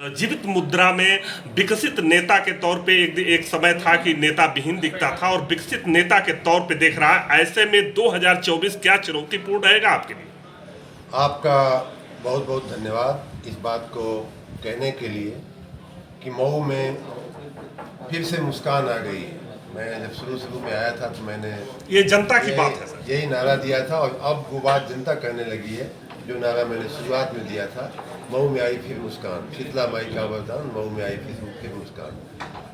जीवित मुद्रा में विकसित नेता के तौर पे एक समय था कि नेता विहीन दिखता था और विकसित नेता के तौर पे देख रहा है। ऐसे में 2024 क्या चुनौतीपूर्ण रहेगा आपके लिए? आपका बहुत बहुत धन्यवाद इस बात को कहने के लिए कि मऊ में फिर से मुस्कान आ गई। मैं जब शुरू में आया था तो मैंने ये जनता की बात है सर, यही नारा दिया था और अब वो बात जनता कहने लगी है। जो नारा मैंने शुरुआत में दिया था, मऊ में आई फिर मुस्कान, शीतला माई का वरदान, मऊ में आई फिर मुस्कान,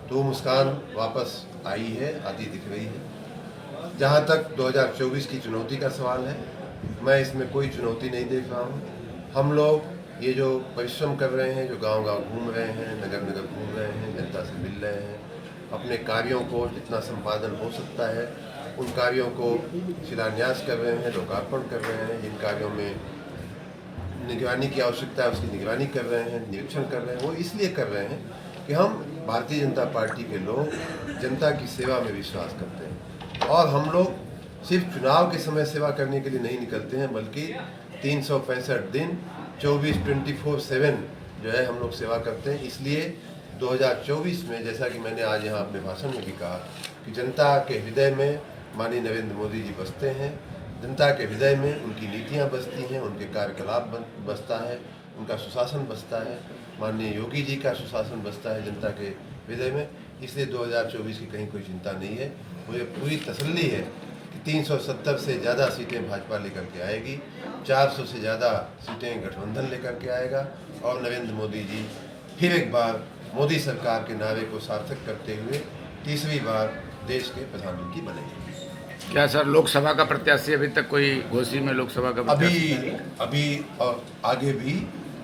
तो वो मुस्कान वापस आई है, आती दिख रही है। जहाँ तक 2024 की चुनौती का सवाल है, मैं इसमें कोई चुनौती नहीं देख रहा हूँ। हम लोग ये जो परिश्रम कर रहे हैं, जो गांव-गांव घूम रहे हैं, नगर नगर घूम रहे हैं, जनता से मिल रहे हैं, अपने कार्यों को जितना संपादन हो सकता है उन कार्यों को शिलान्यास कर रहे हैं, लोकार्पण कर रहे हैं। जिन कार्यों में निगरानी की आवश्यकता है उसकी निगरानी कर रहे हैं, निरीक्षण कर रहे हैं। वो इसलिए कर रहे हैं कि हम भारतीय जनता पार्टी के लोग जनता की सेवा में विश्वास करते हैं और हम लोग सिर्फ चुनाव के समय सेवा करने के लिए नहीं निकलते हैं, बल्कि 365 दिन 24/7 जो है हम लोग सेवा करते हैं। इसलिए 2024 में, जैसा कि मैंने आज यहाँ अपने भाषण में भी कहा, कि जनता के हृदय में माननीय नरेंद्र मोदी जी बसते हैं, जनता के हृदय में उनकी नीतियाँ बसती हैं, उनके कार्यकलाप बसता है, उनका सुशासन बसता है, माननीय योगी जी का सुशासन बसता है जनता के हृदय में। इसलिए 2024 की कहीं कोई चिंता नहीं है। मुझे पूरी तसल्ली है कि 370 से ज़्यादा सीटें भाजपा लेकर के आएगी, 400 से ज़्यादा सीटें गठबंधन लेकर के आएगा और नरेंद्र मोदी जी फिर एक बार मोदी सरकार के नारे को सार्थक करते हुए तीसरी बार देश के प्रधानमंत्री बनेंगे। क्या सर लोकसभा का प्रत्याशी अभी तक कोई घोषी में लोकसभा का अभी और आगे भी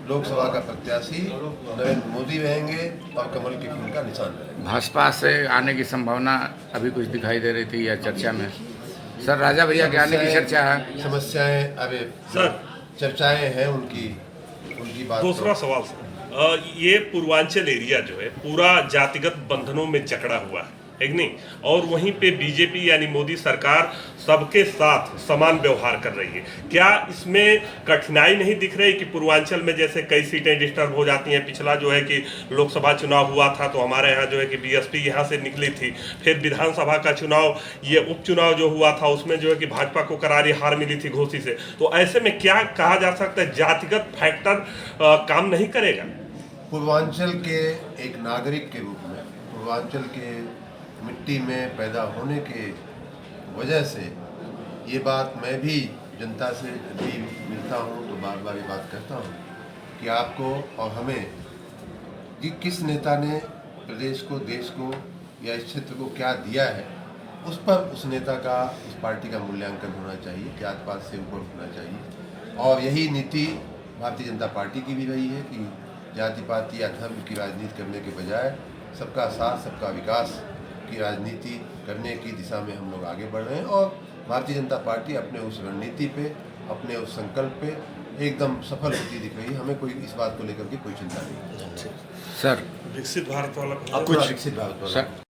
लोकसभा का प्रत्याशी नरेंद्र मोदी रहेंगे और कमल के फूल का निशान रहेगा। भाजपा से आने की संभावना अभी कुछ दिखाई दे रही थी या चर्चा में? सर राजा भैया के आने की चर्चा है। समस्याएं अरे सर चर्चाएं हैं उनकी बात। दूसरा सवाल सर, ये पूर्वांचल एरिया जो है पूरा जातिगत बंधनों में जकड़ा हुआ है, एक नहीं, और वहीं पे बीजेपी यानी मोदी सरकार सबके साथ समान व्यवहार कर रही है। क्या इसमें कठिनाई नहीं दिख रही कि पूर्वांचल में जैसे कई सीटें डिस्टर्ब हो जाती हैं? पिछला जो है कि लोकसभा चुनाव हुआ था तो हमारे यहाँ जो है कि बीएसपी यहाँ से निकली थी, फिर विधानसभा का चुनाव, ये उपचुनाव जो हुआ था उसमें जो है कि भाजपा को करारी हार मिली थी घोसी से। तो ऐसे में क्या कहा जा सकता है, जातिगत फैक्टर काम नहीं करेगा? पूर्वांचल के एक नागरिक के रूप में, पूर्वांचल के मिट्टी में पैदा होने के वजह से ये बात मैं भी जनता से भी मिलता हूँ तो बार बार ये बात कहता हूँ कि आपको और हमें कि किस नेता ने प्रदेश को, देश को या इस क्षेत्र को क्या दिया है, उस पर उस नेता का, उस पार्टी का मूल्यांकन होना चाहिए, जात पात से ऊपर होना चाहिए। और यही नीति भारतीय जनता पार्टी की भी रही है कि जाति पाति या धर्म की राजनीति करने के बजाय सबका साथ, सबका विकास की राजनीति करने की दिशा में हम लोग आगे बढ़ रहे हैं और भारतीय जनता पार्टी अपने उस रणनीति पे, अपने उस संकल्प पे एकदम सफल होती दिख रही है। हमें कोई इस बात को लेकर के कोई चिंता नहीं है। सर विकसित भारत वाला कुछ विकसित भारत वाला